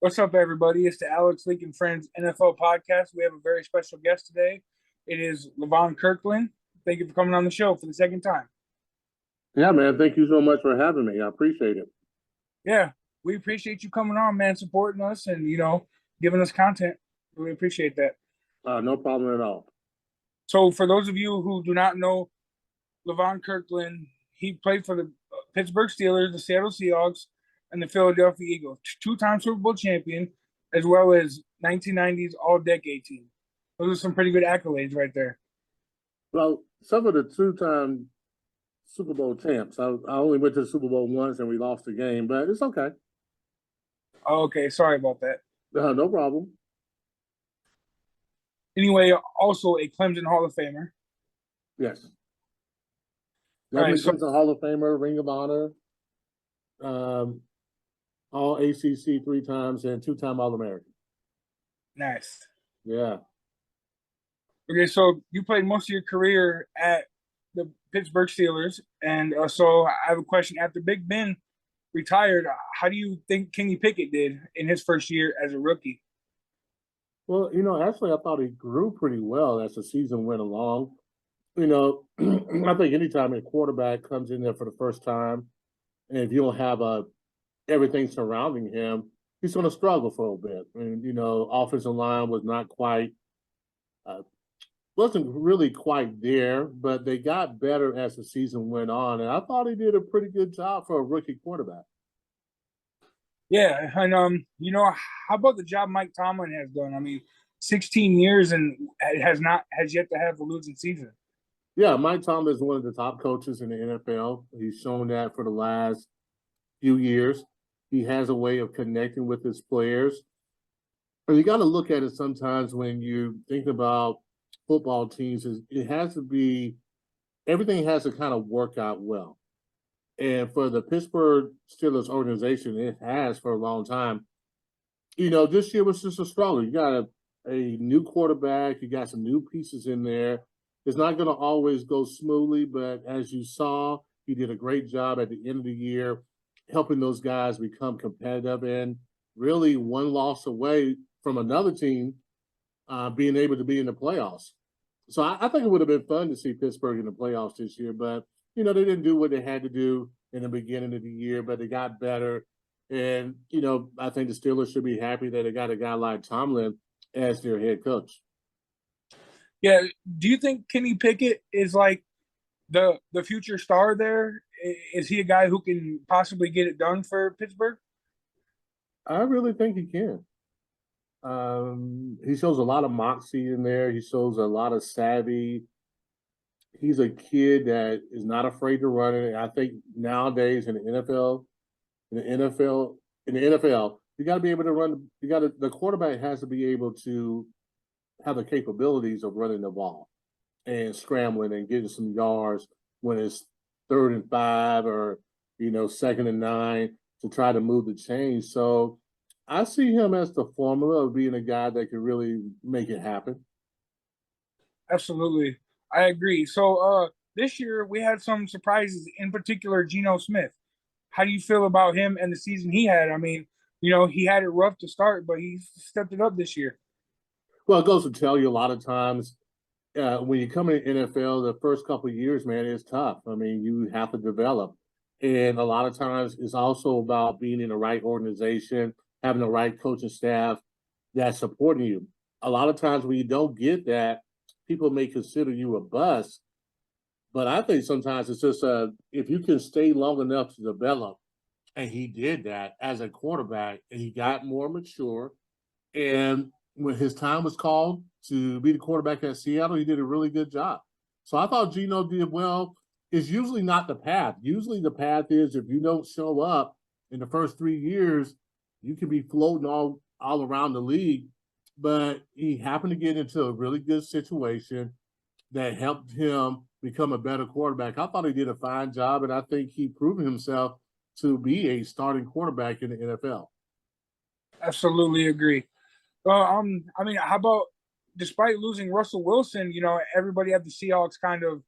What's up, everybody? It's the Alex Leak and Friends NFL podcast. We have a very special guest today. It is Levon Kirkland. Thank you for coming on the show for the second time. Yeah, man. Thank you so much for having me. I appreciate it. Yeah, we appreciate you coming on, man, supporting us and, giving us content. We appreciate that. No problem at all. So, for those of you who do not know Levon Kirkland, he played for the Pittsburgh Steelers, the Seattle Seahawks, and the Philadelphia Eagles, two-time Super Bowl champion, as well as 1990s All-Decade team. Those are some pretty good accolades right there. Well, some of the two-time Super Bowl champs. I only went to the Super Bowl once and we lost the game, but it's okay. Oh, okay, sorry about that. No problem. Anyway, also a Clemson Hall of Famer. Yes. All right, Definitely Clemson Hall of Famer, Ring of Honor, All ACC 3 times, and 2-time All-American. Nice. Yeah. Okay, so you played most of your career at the Pittsburgh Steelers, and so I have a question. After Big Ben retired, how do you think Kenny Pickett did in his first year as a rookie? Well, actually, I thought he grew pretty well as the season went along. I think anytime a quarterback comes in there for the first time, and if you don't have everything surrounding him, he's going to struggle for a bit. And offensive line was not quite, wasn't really quite there, but they got better as the season went on, and I thought he did a pretty good job for a rookie quarterback. Yeah, and how about the job Mike Tomlin has done? I mean, 16 years and has yet to have a losing season. Yeah, Mike Tomlin is one of the top coaches in the NFL. He's shown that for the last few years. He has a way of connecting with his players. And you got to look at it sometimes when you think about football teams, it has to be, everything has to kind of work out well. And for the Pittsburgh Steelers organization, it has for a long time. This year was just a struggle. You got a new quarterback, you got some new pieces in there. It's not going to always go smoothly, but as you saw, he did a great job at the end of the year helping those guys become competitive and really one loss away from another team being able to be in the playoffs. So I think it would have been fun to see Pittsburgh in the playoffs this year, but they didn't do what they had to do in the beginning of the year, but they got better. And, I think the Steelers should be happy that they got a guy like Tomlin as their head coach. Yeah. Do you think Kenny Pickett is like the future star there? Is he a guy who can possibly get it done for Pittsburgh? I really think he can. He shows a lot of moxie in there. He shows a lot of savvy. He's a kid that is not afraid to run it. I think nowadays in the NFL, you got to be able to run. The quarterback has to be able to have the capabilities of running the ball and scrambling and getting some yards when it's 3rd and 5 or 2nd and 9 to try to move the chains. So I see him as the formula of being a guy that can really make it happen. Absolutely. I agree. So this year we had some surprises, in particular Geno Smith. How do you feel about him and the season he had? I mean, he had it rough to start, but he stepped it up this year. Well, it goes to tell you a lot of times when you come in the NFL, the first couple of years, man, it's tough. I mean, you have to develop. And a lot of times it's also about being in the right organization, having the right coaching staff that's supporting you. A lot of times when you don't get that, people may consider you a bust. But I think sometimes it's just if you can stay long enough to develop, and he did that as a quarterback, and he got more mature. And when his time was called to be the quarterback at Seattle, he did a really good job. So I thought Geno did well. It's usually not the path. Usually the path is if you don't show up in the first 3 years, you can be floating all around the league. But he happened to get into a really good situation that helped him become a better quarterback. I thought he did a fine job, and I think he proven himself to be a starting quarterback in the NFL. Absolutely agree. I mean, how about despite losing Russell Wilson, everybody at the Seahawks kind of,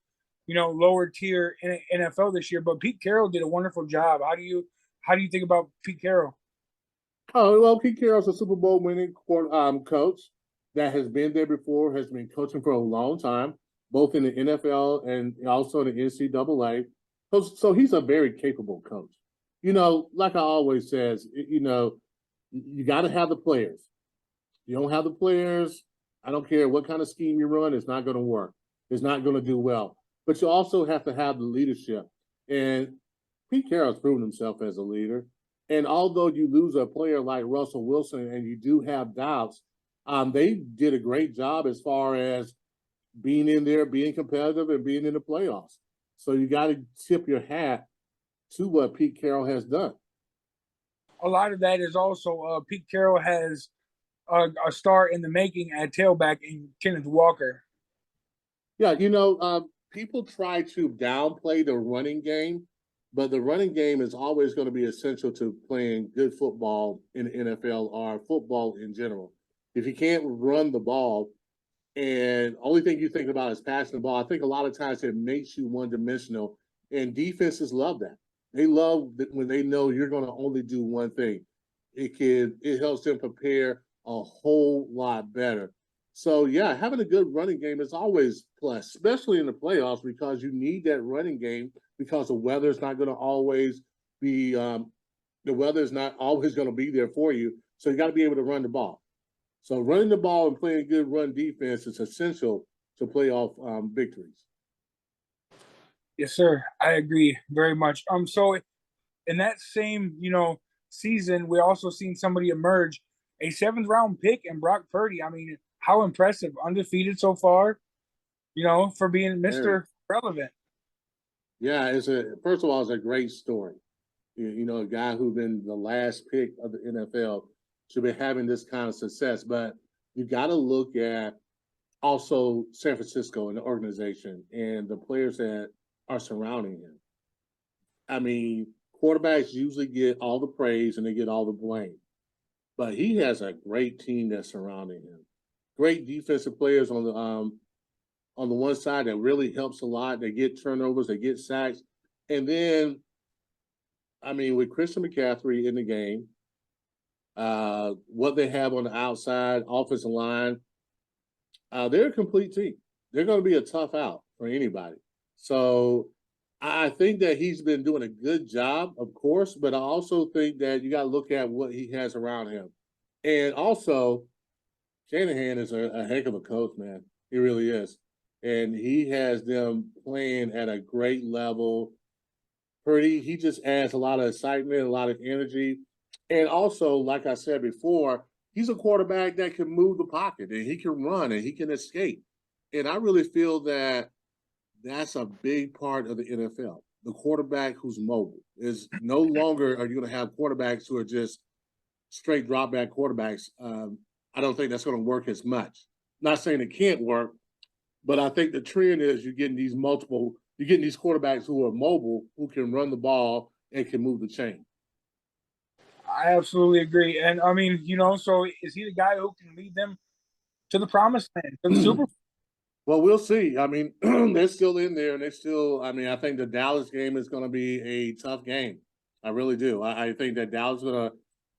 lower tier in NFL this year, but Pete Carroll did a wonderful job. How do you think about Pete Carroll? Oh, well, Pete Carroll's a Super Bowl winning coach that has been there before, has been coaching for a long time, both in the NFL and also the NCAA. So he's a very capable coach. Like I always says, you got to have the players. You don't have the players, I don't care what kind of scheme you run, it's not going to work. It's not going to do well. But you also have to have the leadership. And Pete Carroll's proven himself as a leader. And although you lose a player like Russell Wilson and you do have doubts, they did a great job as far as being in there, being competitive, and being in the playoffs. So you got to tip your hat to what Pete Carroll has done. A lot of that is also Pete Carroll has a star in the making at tailback in Kenneth Walker. Yeah, people try to downplay the running game, but the running game is always going to be essential to playing good football in the NFL or football in general. If you can't run the ball and only thing you think about is passing the ball, I think a lot of times it makes you one-dimensional, and defenses love that. They love when they know you're going to only do one thing. It helps them prepare a whole lot better. So yeah, having a good running game is always plus, especially in the playoffs, because you need that running game because the weather's not going to always be the weather's not always going to be there for you. So you got to be able to run the ball. So running the ball and playing good run defense is essential to playoff victories. Yes, sir. I agree very much. So in that same, season, we also seen somebody emerge, a seventh round pick in Brock Purdy. I mean, how impressive, undefeated so far, for being Mr. Relevant. Yeah, first of all, it's a great story. A guy who's been the last pick of the NFL should be having this kind of success. But you got to look at also San Francisco and the organization and the players that are surrounding him. I mean, quarterbacks usually get all the praise and they get all the blame. But he has a great team that's surrounding him. Great defensive players on the one side that really helps a lot. They get turnovers, they get sacks. And then, I mean, with Christian McCaffrey in the game, what they have on the outside, offensive line, they're a complete team. They're going to be a tough out for anybody. So I think that he's been doing a good job, of course, but I also think that you got to look at what he has around him. And also, Shanahan is a heck of a coach, man. He really is. And he has them playing at a great level. Purdy, he just adds a lot of excitement, a lot of energy. And also, like I said before, he's a quarterback that can move the pocket and he can run and he can escape. And I really feel that that's a big part of the NFL. The quarterback who's mobile is no longer are you going to have quarterbacks who are just straight drop back quarterbacks. I don't think that's going to work as much. Not saying it can't work, but I think the trend is you're getting these quarterbacks who are mobile, who can run the ball and can move the chain. I absolutely agree. And I mean, so is he the guy who can lead them to the promised land, to the Super Bowl? Well, we'll see. I mean, they're still in there, and I think the Dallas game is going to be a tough game. I really do. I think that Dallas is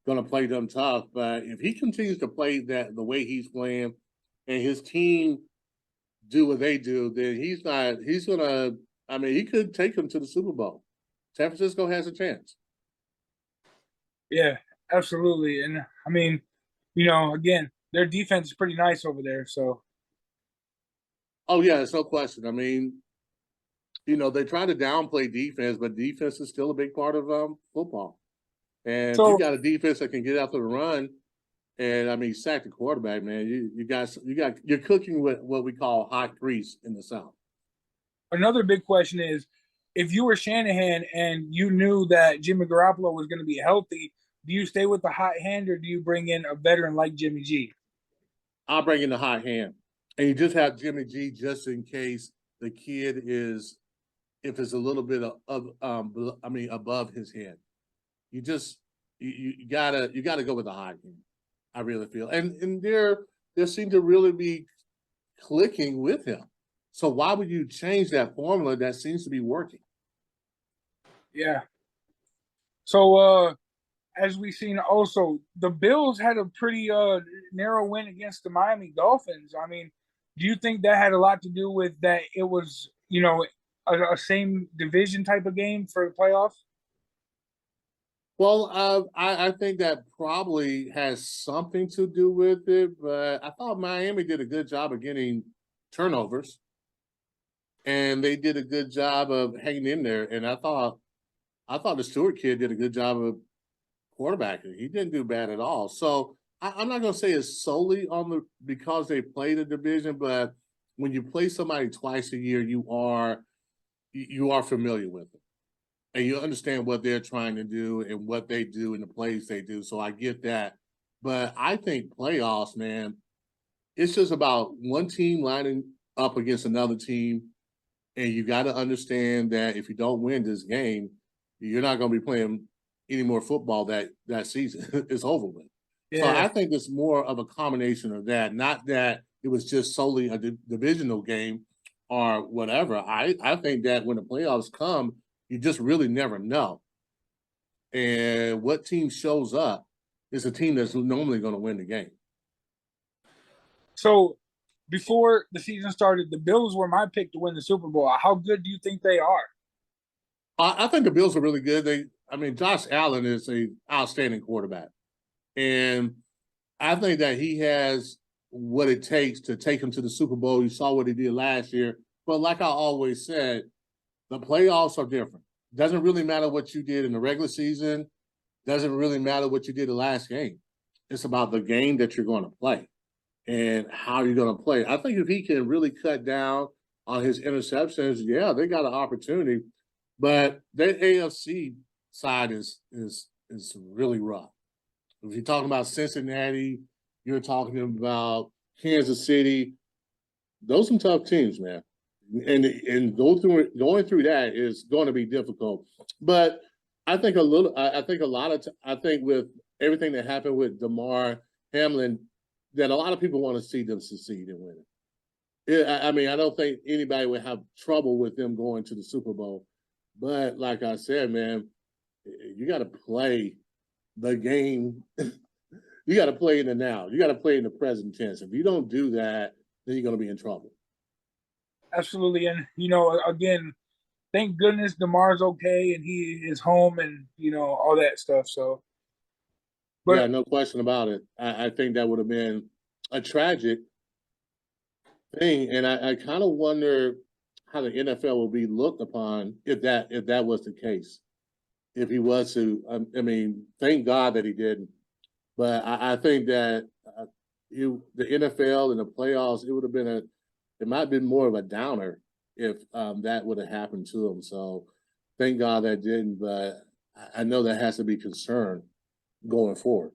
going to play them tough. But if he continues to play that the way he's playing, and his team do what they do, then he's going to. I mean, he could take them to the Super Bowl. San Francisco has a chance. Yeah, absolutely. And I mean, again, their defense is pretty nice over there. So. Oh yeah, it's no question. I mean, they try to downplay defense, but defense is still a big part of football. And if you got a defense that can get after the run, and I mean sack the quarterback, man, you're cooking with what we call hot grease in the South. Another big question is, if you were Shanahan and you knew that Jimmy Garoppolo was going to be healthy, do you stay with the hot hand or do you bring in a veteran like Jimmy G? I'll bring in the hot hand. And you just have Jimmy G just in case the kid is, if it's a little bit above his head. You gotta go with the hot hand. I really feel, and there seem to really be clicking with him. So why would you change that formula that seems to be working? Yeah. So as we've seen also, the Bills had a pretty narrow win against the Miami Dolphins. I mean, do you think that had a lot to do with that it was, a same division type of game for the playoffs? Well, I think that probably has something to do with it, but I thought Miami did a good job of getting turnovers, and they did a good job of hanging in there. And I thought the Stewart kid did a good job of quarterbacking. He didn't do bad at all. So I'm not going to say it's solely on because they played a division, but when you play somebody twice a year, you are familiar with them, and you understand what they're trying to do and what they do and the plays they do. So I get that. But I think playoffs, man, it's just about one team lining up against another team. And you got to understand that if you don't win this game, you're not going to be playing any more football that season. It's over with. So Yeah. I think it's more of a combination of that, not that it was just solely a divisional game or whatever. I think that when the playoffs come, you just really never know. And what team shows up is a team that's normally going to win the game. So before the season started, the Bills were my pick to win the Super Bowl. How good do you think they are? I think the Bills are really good. Josh Allen is an outstanding quarterback. And I think that he has what it takes to take him to the Super Bowl. You saw what he did last year. But like I always said, the playoffs are different. Doesn't really matter what you did in the regular season. Doesn't really matter what you did the last game. It's about the game that you're going to play and how you're going to play. I think if he can really cut down on his interceptions, yeah, they got an opportunity. But their AFC side is really rough. If you're talking about Cincinnati, you're talking about Kansas City. Those are some tough teams, man. And going through that is going to be difficult. But I think I think with everything that happened with Damar Hamlin, that a lot of people want to see them succeed and win it. I don't think anybody would have trouble with them going to the Super Bowl. But like I said, man, you got to play the game. You got to play in the now. You got to play in the present tense. If you don't do that, then you're going to be in trouble. Absolutely. And, again, thank goodness DeMar's okay and he is home and, all that stuff. So, Yeah, but no question about it. I think that would have been a tragic thing. And I kind of wonder how the NFL will be looked upon if that was the case. If he was to, thank God that he didn't. But I think that the NFL and the playoffs, it might have been more of a downer if that would have happened to him. So thank God that didn't. But I know that has to be concerned going forward.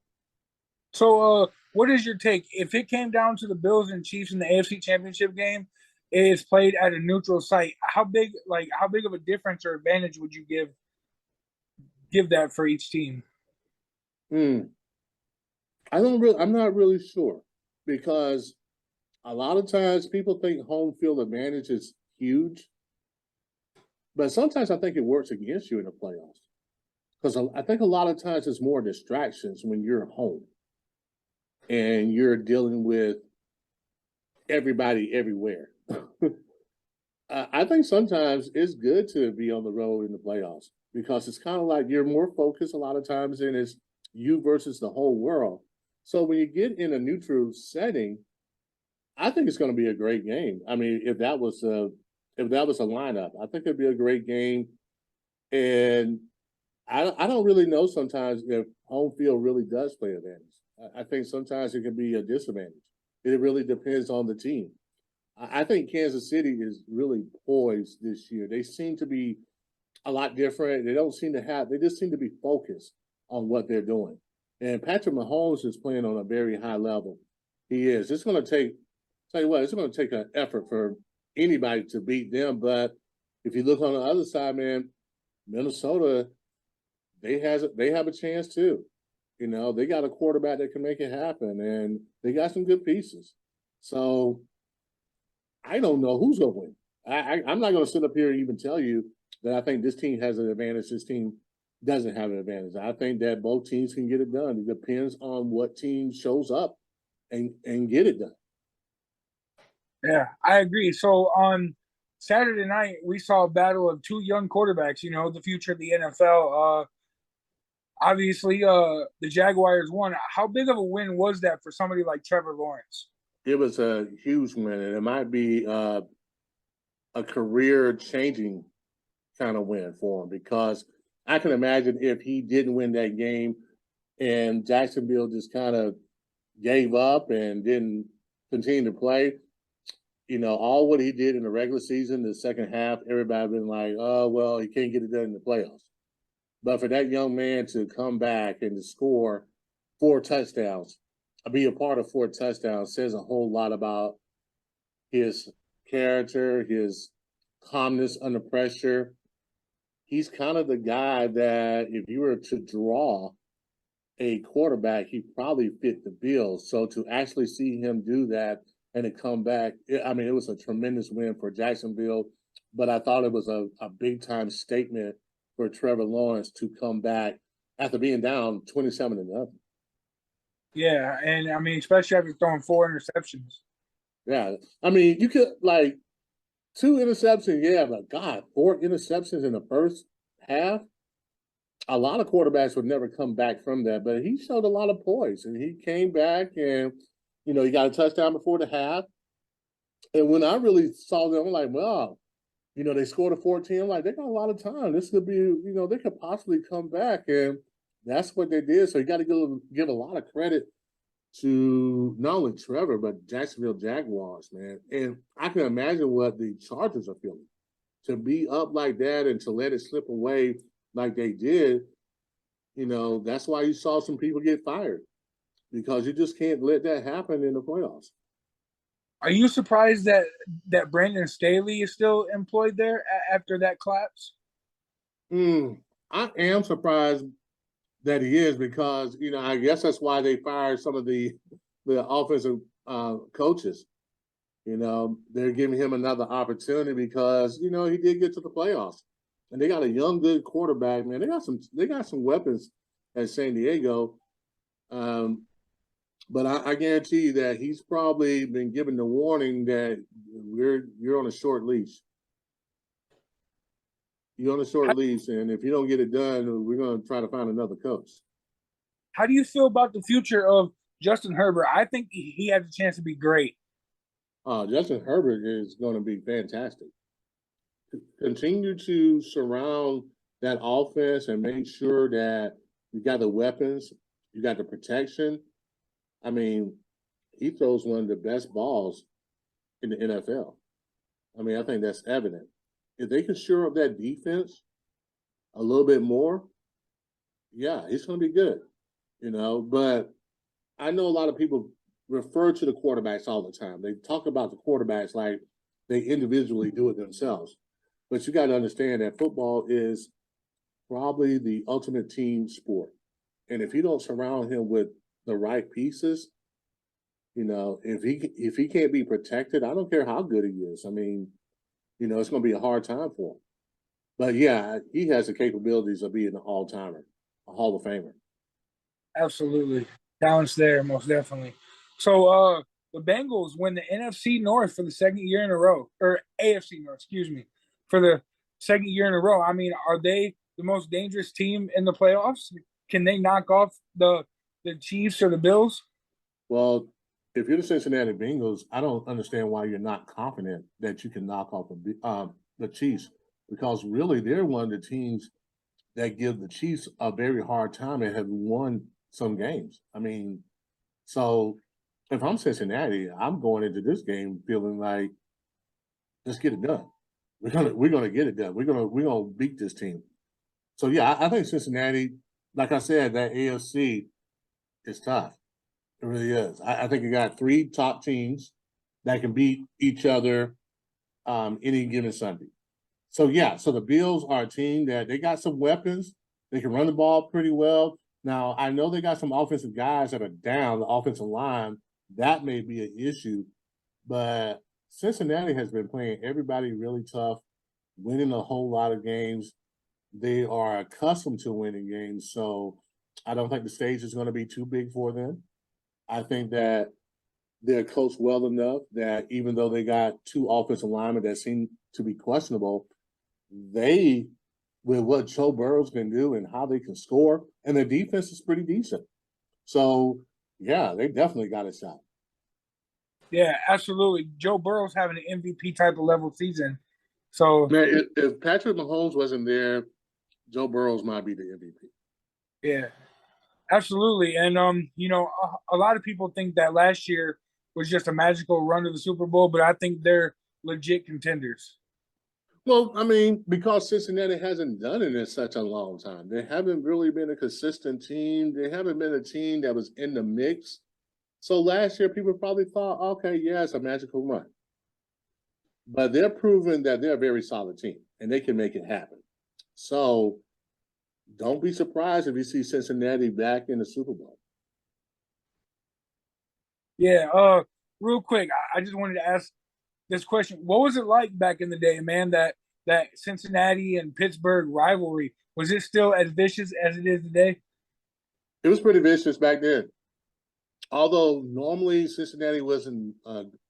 so what is your take? If it came down to the Bills and Chiefs in the AFC Championship game, it is played at a neutral site. How big of a difference or advantage would you give that for each team? I'm not really sure because a lot of times people think home field advantage is huge, but sometimes I think it works against you in the playoffs because I think a lot of times it's more distractions when you're home and you're dealing with everybody everywhere. I think sometimes it's good to be on the road in the playoffs because it's kind of like you're more focused a lot of times and it's you versus the whole world. So when you get in a neutral setting, I think it's going to be a great game. I mean, if that was a lineup, I think it'd be a great game. And I don't really know sometimes if home field really does play advantage. I think sometimes it can be a disadvantage. It really depends on the team. I think Kansas City is really poised this year. They seem to be a lot different. They just seem to be focused on what they're doing. And Patrick Mahomes is playing on a very high level. He is. It's going to take an effort for anybody to beat them. But if you look on the other side, man, Minnesota, they have a chance too. They got a quarterback that can make it happen, and they got some good pieces. So I don't know who's going to win. I'm not going to sit up here and even tell you that I think this team has an advantage. This team doesn't have an advantage. I think that both teams can get it done. It depends on what team shows up and get it done. Yeah, I agree. So on Saturday night, we saw a battle of two young quarterbacks, the future of the NFL. Obviously, the Jaguars won. How big of a win was that for somebody like Trevor Lawrence? It was a huge win, and it might be a career-changing kind of win for him, because I can imagine if he didn't win that game and Jacksonville just kind of gave up and didn't continue to play, all what he did in the regular season, the second half, everybody been like, oh, well, he can't get it done in the playoffs. But for that young man to come back and to score 4 touchdowns, be a part of 4 touchdowns, says a whole lot about his character, his calmness under pressure. He's kind of the guy that if you were to draw a quarterback, he probably fit the bill. So to actually see him do that and to come back, I mean, it was a tremendous win for Jacksonville, but I thought it was a big-time statement for Trevor Lawrence to come back after being down 27-0. Yeah, and I mean, especially after throwing 4 interceptions. Yeah, I mean, you could like 2 interceptions, yeah, but God, 4 interceptions in the first half. A lot of quarterbacks would never come back from that, but he showed a lot of poise, and he came back, and he got a touchdown before the half. And when I really saw them, I'm like, well, they scored a 14. I'm like, they got a lot of time. This could be, they could possibly come back, and that's what they did. So you got to give a lot of credit to not only Trevor, but Jacksonville Jaguars, man. And I can imagine what the Chargers are feeling. To be up like that and to let it slip away like they did, that's why you saw some people get fired, because you just can't let that happen in the playoffs. Are you surprised that Brandon Staley is still employed there after that collapse? I am surprised that he is, because I guess that's why they fired some of the offensive coaches. They're giving him another opportunity because he did get to the playoffs, and they got a young, good quarterback. Man, they got some weapons at San Diego. But I guarantee you that he's probably been given the warning that you're on a short leash. You're on a short leash, and if you don't get it done, we're going to try to find another coach. How do you feel about the future of Justin Herbert? I think he has a chance to be great. Justin Herbert is going to be fantastic. Continue to surround that offense and make sure that you got the weapons, you got the protection. I mean, he throws one of the best balls in the NFL. I mean, I think that's evident. If they can shore up that defense a little bit more, yeah, it's going to be good, But I know a lot of people refer to the quarterbacks all the time. They talk about the quarterbacks like they individually do it themselves. But you got to understand that football is probably the ultimate team sport. And if you don't surround him with the right pieces, if he can't be protected, I don't care how good he is. I mean, it's going to be a hard time for him. But yeah, he has the capabilities of being an all-timer, a Hall of Famer. Absolutely. Talent's there, most definitely. So the Bengals win the NFC North for the second year in a row, or AFC North, excuse me, for the second year in a row. I mean, are they the most dangerous team in the playoffs? Can they knock off the Chiefs or the Bills? Well, if you're the Cincinnati Bengals, I don't understand why you're not confident that you can knock off the Chiefs, because really they're one of the teams that give the Chiefs a very hard time and have won some games. I mean, so if I'm Cincinnati, I'm going into this game feeling like, let's get it done. We're gonna get it done. We're gonna beat this team. So yeah, I think Cincinnati, like I said, that AFC is tough. It really is. I think you got 3 top teams that can beat each other any given Sunday. So yeah, so the Bills are a team that they got some weapons. They can run the ball pretty well. Now I know they got some offensive guys that are down the offensive line. That may be an issue, but Cincinnati has been playing everybody really tough, winning a whole lot of games. They are accustomed to winning games, so I don't think the stage is going to be too big for them. I think that they're coached well enough that even though they got two offensive linemen that seem to be questionable, they, with what Joe Burrows can do and how they can score, and their defense is pretty decent. So, yeah, they definitely got a shot. Yeah, absolutely. Joe Burrow's having an MVP type of level season. So, Man, if Patrick Mahomes wasn't there, Joe Burrows might be the MVP. yeah, absolutely. And a lot of people think that last year was just a magical run to the Super Bowl, but I think they're legit contenders. Well, I mean, because Cincinnati hasn't done it in such a long time. They haven't really been a consistent team. They haven't been a team that was in the mix. So last year, people probably thought, okay, yeah, it's a magical run. But they're proving that they're a very solid team and they can make it happen. So don't be surprised if you see Cincinnati back in the Super Bowl. Yeah, real quick, I just wanted to ask this question. What was it like back in the day, man, that Cincinnati and Pittsburgh rivalry? Was it still as vicious as it is today? It was pretty vicious back then. Although normally Cincinnati wasn't,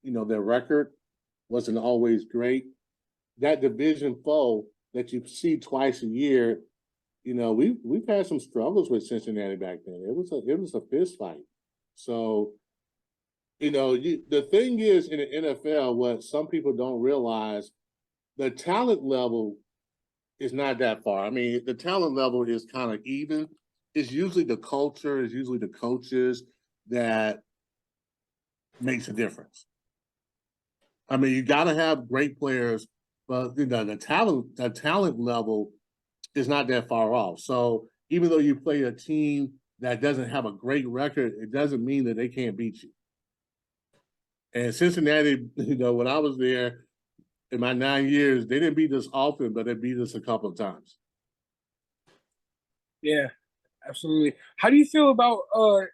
their record wasn't always great. That division foe that you see twice a year, we've had some struggles with Cincinnati back then. It was a fist fight. So, the thing is in the NFL, what some people don't realize, the talent level is not that far. I mean, the talent level is kind of even. It's usually the culture, it's usually the coaches that makes a difference. I mean, you got to have great players, but the talent level is not that far off. So even though you play a team that doesn't have a great record, it doesn't mean that they can't beat you. And Cincinnati, when I was there in my 9 years, they didn't beat us often, but they beat us a couple of times. Yeah, absolutely. How do you feel about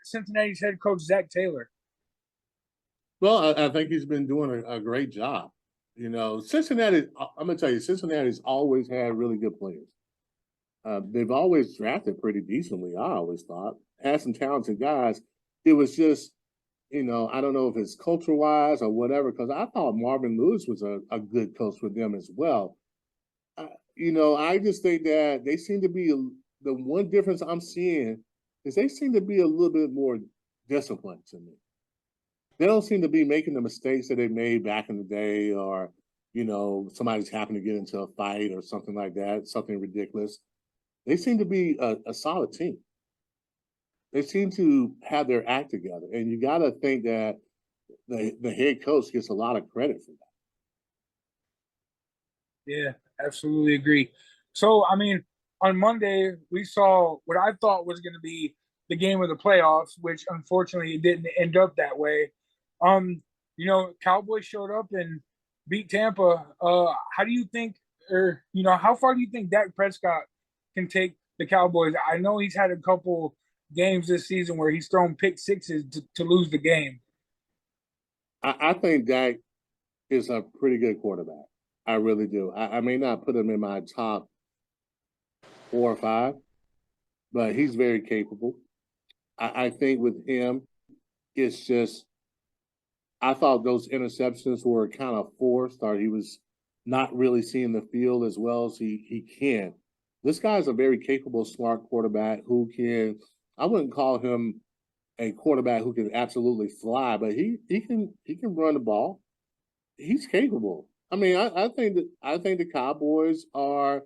Cincinnati's head coach Zach Taylor? Well, I think he's been doing a great job. Cincinnati, I'm going to tell you, Cincinnati's always had really good players. They've always drafted pretty decently, I always thought. Had some talented guys. It was just, I don't know if it's culture-wise or whatever, because I thought Marvin Lewis was a good coach for them as well. I just think that they seem to be the one difference I'm seeing is they seem to be a little bit more disciplined to me. They don't seem to be making the mistakes that they made back in the day, or somebody's happened to get into a fight or something like that, something ridiculous. They seem to be a solid team. They seem to have their act together, and you got to think that the head coach gets a lot of credit for that. Yeah, absolutely agree. So, I mean, on Monday, we saw what I thought was going to be the game of the playoffs, which unfortunately it didn't end up that way. Cowboys showed up and beat Tampa. How do you think, or how far do you think Dak Prescott can take the Cowboys? I know he's had a couple games this season where he's thrown pick sixes to lose the game. I think Dak is a pretty good quarterback. I really do. I may not put him in my top 4 or 5, but he's very capable. I think with him, it's just I thought those interceptions were kind of forced, or he was not really seeing the field as well as he can. This guy's a very capable, smart quarterback who can. I wouldn't call him a quarterback who can absolutely fly, but he can run the ball. He's capable. I mean, I think the Cowboys are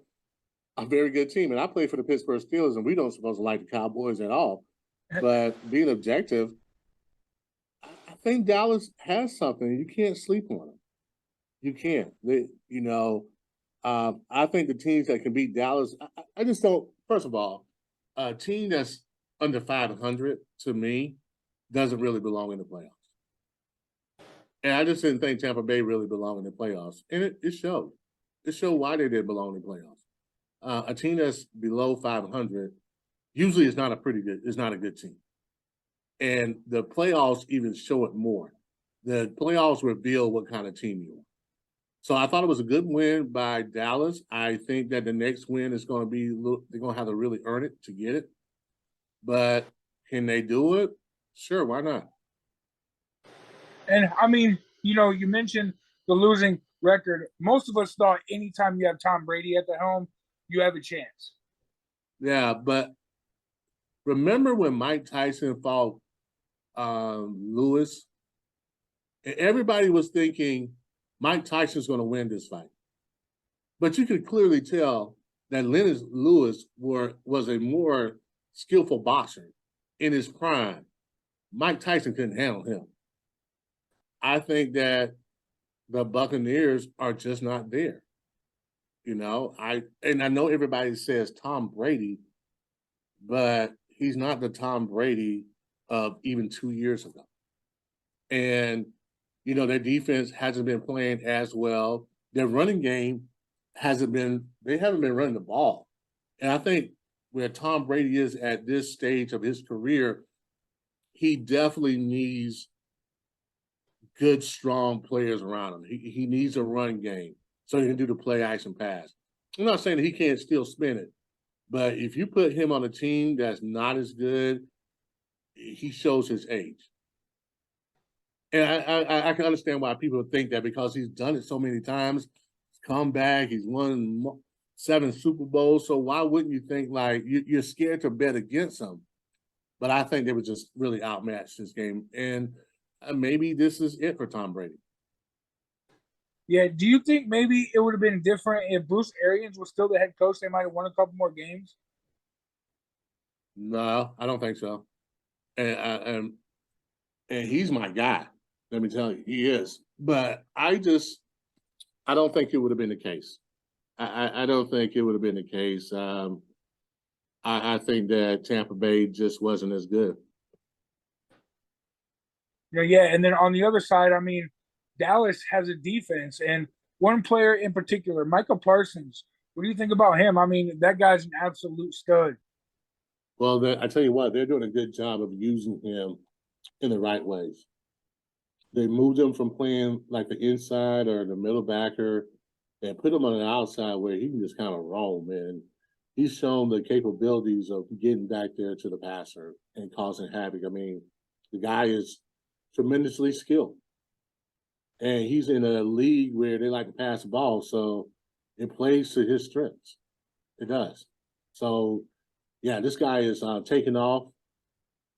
a very good team, and I play for the Pittsburgh Steelers, and we don't supposed to like the Cowboys at all. But being objective, I think Dallas has something. You can't sleep on them. You can't. I think the teams that can beat Dallas, I just don't. First of all, a team that's under 500 to me doesn't really belong in the playoffs. And I just didn't think Tampa Bay really belonged in the playoffs, and it showed. It showed why they didn't belong in the playoffs. A team that's below 500 usually is not a good team. And the playoffs even show it more. The playoffs reveal what kind of team you are. So I thought it was a good win by Dallas. I think that the next win is going to be they're going to have to really earn it to get it. But can they do it? Sure, why not? And I mean, you mentioned the losing record. Most of us thought anytime you have Tom Brady at the helm, you have a chance. Yeah, but remember when Mike Tyson fought Lewis? Everybody was thinking Mike Tyson's going to win this fight. But you could clearly tell that Lennox Lewis was a more skillful boxer in his prime. Mike Tyson couldn't handle him. I think that the Buccaneers are just not there. I know everybody says Tom Brady, but he's not the Tom Brady of even 2 years ago. And, their defense hasn't been playing as well. Their running game they haven't been running the ball. And I think where Tom Brady is at this stage of his career, he definitely needs good, strong players around him. He needs a run game so he can do the play action pass. I'm not saying that he can't still spin it, but if you put him on a team that's not as good, he shows his age. And I can understand why people think that because he's done it so many times. He's come back, he's won 7 Super Bowls. So why wouldn't you think like you're scared to bet against him? But I think they were just really outmatched this game. And maybe this is it for Tom Brady. Yeah. Do you think maybe it would have been different if Bruce Arians was still the head coach? They might have won a couple more games. No, I don't think so. And he's my guy. Let me tell you, he is. But I don't think it would have been the case. I don't think it would have been the case. I think that Tampa Bay just wasn't as good. Yeah. And then on the other side, I mean, Dallas has a defense, and one player in particular, Michael Parsons. What do you think about him? I mean, that guy's an absolute stud. Well, I tell you what, they're doing a good job of using him in the right ways. They moved him from playing like the inside or the middle backer and put him on the outside where he can just kind of roam. And he's shown the capabilities of getting back there to the passer and causing havoc. I mean, the guy is tremendously skilled. And he's in a league where they like to pass the ball, so it plays to his strengths. It does. So, yeah, this guy is taking off.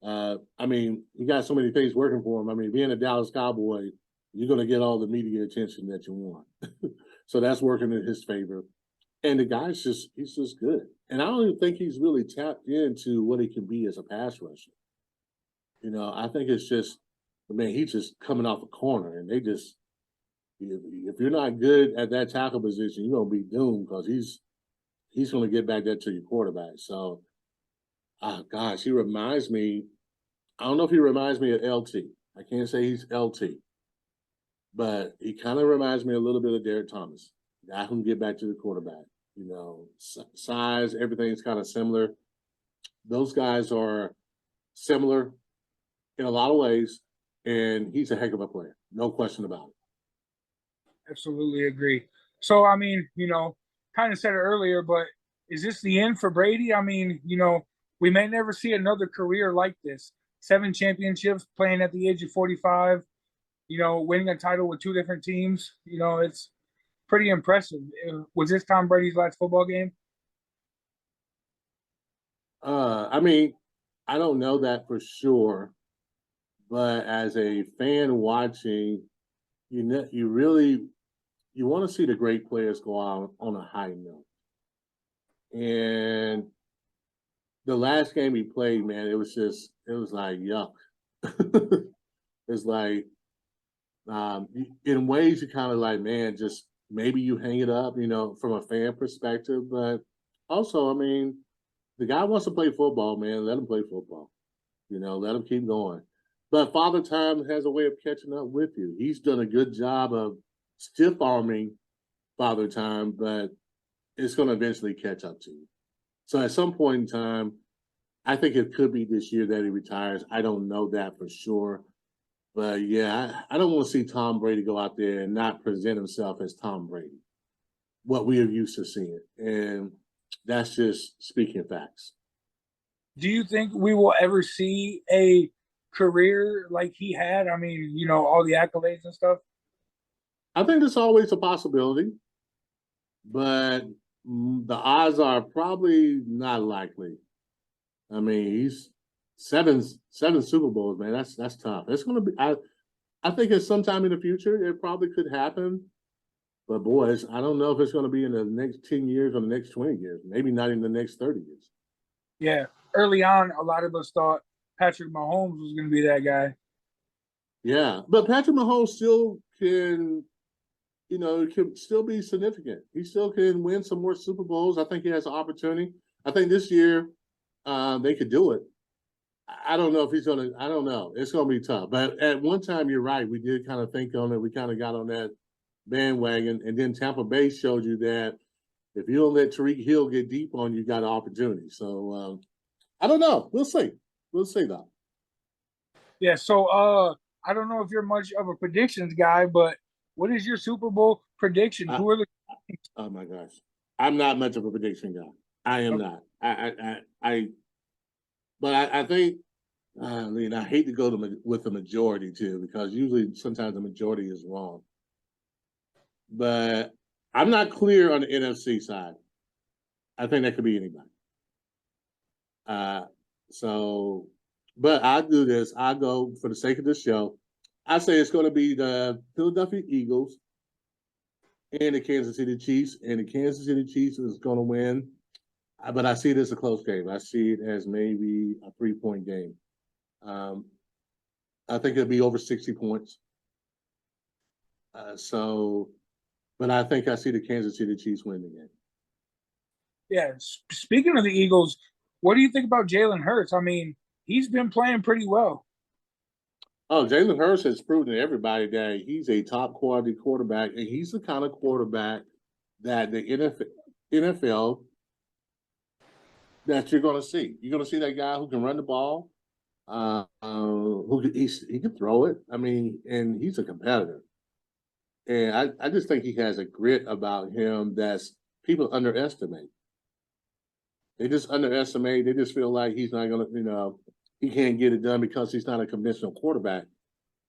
I mean, he got so many things working for him. I mean, being a Dallas Cowboy, you're going to get all the media attention that you want. So that's working in his favor. And the guy's he's just good. And I don't even think he's really tapped into what he can be as a pass rusher. I think it's just, he's just coming off a corner and they just, if you're not good at that tackle position, you're going to be doomed because he's going to get back there to your quarterback. So, gosh, he reminds me. I don't know if he reminds me of LT. I can't say he's LT, but he kind of reminds me a little bit of Derek Thomas. Guy who can get back to the quarterback. Size, everything's kind of similar. Those guys are similar in a lot of ways, and he's a heck of a player. No question about it. Absolutely agree. So, I mean, kind of said it earlier, but is this the end for Brady? I mean, we may never see another career like this. 7 championships, playing at the age of 45, winning a title with 2 different teams. It's pretty impressive. Was this Tom Brady's last football game? I mean, I don't know that for sure, but as a fan watching, you want to see the great players go out on a high note. And the last game he played, man, it was like yuck. It's like in ways you kind of like, man, just maybe you hang it up, from a fan perspective. But also, I mean, the guy wants to play football, man. Let him play football. Let him keep going. But Father Time has a way of catching up with you. He's done a good job of stiff arming Father Time, but it's going to eventually catch up to you. So at some point in time, I think it could be this year that he retires. I don't know that for sure. But yeah, I don't want to see Tom Brady go out there and not present himself as Tom Brady, what we are used to seeing. And that's just speaking facts. Do you think we will ever see a career like he had? I mean, all the accolades and stuff. I think there's always a possibility, but the odds are probably not likely. I mean, he's seven Super Bowls, man. That's tough. It's gonna be. I think it's sometime in the future it probably could happen. But boys, I don't know if it's going to be in the next 10 years or the next 20 years. Maybe not in the next 30 years. Yeah, early on, a lot of us thought Patrick Mahomes was going to be that guy. Yeah, but Patrick Mahomes still can, can still be significant. He still can win some more Super Bowls. I think he has an opportunity. I think this year they could do it. I don't know if he's going to. I don't know. It's going to be tough. But at one time, you're right. We did kind of think on it. We kind of got on that bandwagon, and then Tampa Bay showed you that if you don't let Tariq Hill get deep on you, got an opportunity. So I don't know. We'll see. We'll see though. Yeah, so I don't know if you're much of a predictions guy, but what is your Super Bowl prediction? Who are the Oh my gosh, I'm not much of a prediction guy. I am not. But I think. I hate to go with the majority too, because usually sometimes the majority is wrong. But I'm not clear on the NFC side. I think that could be anybody. So, but I do this. I go for the sake of the show. I say it's going to be the Philadelphia Eagles and the Kansas City Chiefs, and the Kansas City Chiefs is going to win. But I see it as a close game. I see it as maybe a 3-point game. I think it'll be over 60 points. But I think I see the Kansas City Chiefs win the game. Yeah, speaking of the Eagles, what do you think about Jalen Hurts? I mean, he's been playing pretty well. Oh, Jalen Hurts has proven to everybody that he's a top quality quarterback, and he's the kind of quarterback that the NFL that you're going to see. You're going to see that guy who can run the ball, he can throw it. I mean, and he's a competitor. And I just think he has a grit about him that's people underestimate. They just underestimate. They just feel like he's not going to, he can't get it done because he's not a conventional quarterback.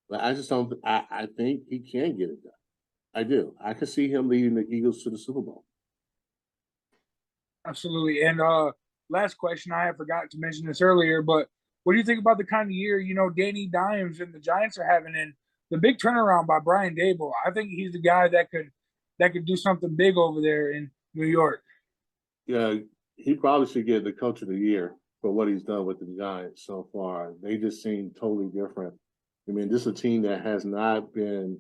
But I just don't. I think he can get it done. I do. I can see him leading the Eagles to the Super Bowl. Absolutely. And last question, I had forgot to mention this earlier, but what do you think about the kind of year Danny Dimes and the Giants are having, and the big turnaround by Brian Dable? I think he's the guy that could do something big over there in New York. Yeah, he probably should get the Coach of the Year for what he's done with the Giants so far. They just seem totally different. I mean, this is a team that has not been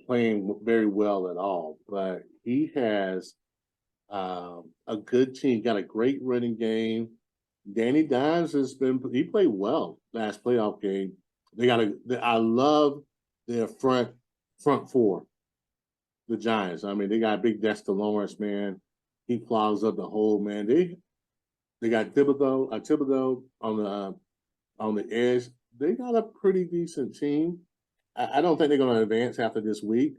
playing very well at all, but he has a good team, got a great running game. Danny Dimes he played well last playoff game. I love their front four, the Giants. I mean, they got big Dexter Lawrence, man. He clogs up the hole, man. They got Thibodeau on the edge. They got a pretty decent team. I don't think they're going to advance after this week,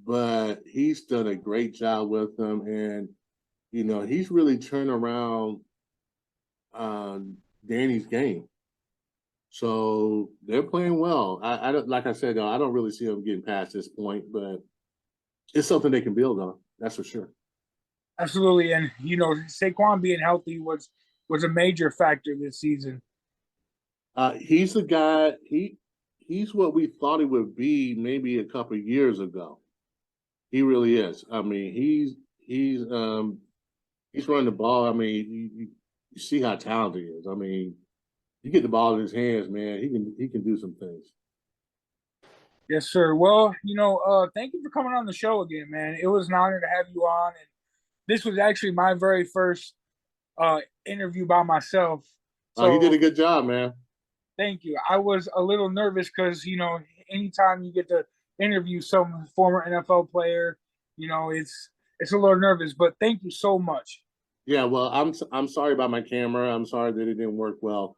but he's done a great job with them, and he's really turned around Danny's game. So they're playing well. I don't, like I said, though, I don't really see them getting past this point, but it's something they can build on. That's for sure. Absolutely, and Saquon being healthy was a major factor this season. He's the guy. He's what we thought he would be maybe a couple of years ago. He really is. I mean, he's running the ball. I mean, you see how talented he is. I mean, you get the ball in his hands, man. He can do some things. Yes, sir. Well, thank you for coming on the show again, man. It was an honor to have you on, and this was actually my very first interview by myself. So you did a good job, man. Thank you. I was a little nervous because anytime you get to interview some former NFL player, it's a little nervous. But thank you so much. Yeah, well, I'm sorry about my camera. I'm sorry that it didn't work well.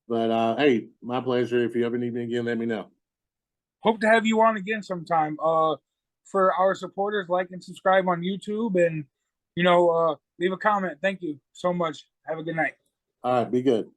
But hey, my pleasure. If you ever need me again, let me know. Hope to have you on again sometime. For our supporters, like and subscribe on YouTube, and leave a comment. Thank you so much. Have a good night. All right, be good.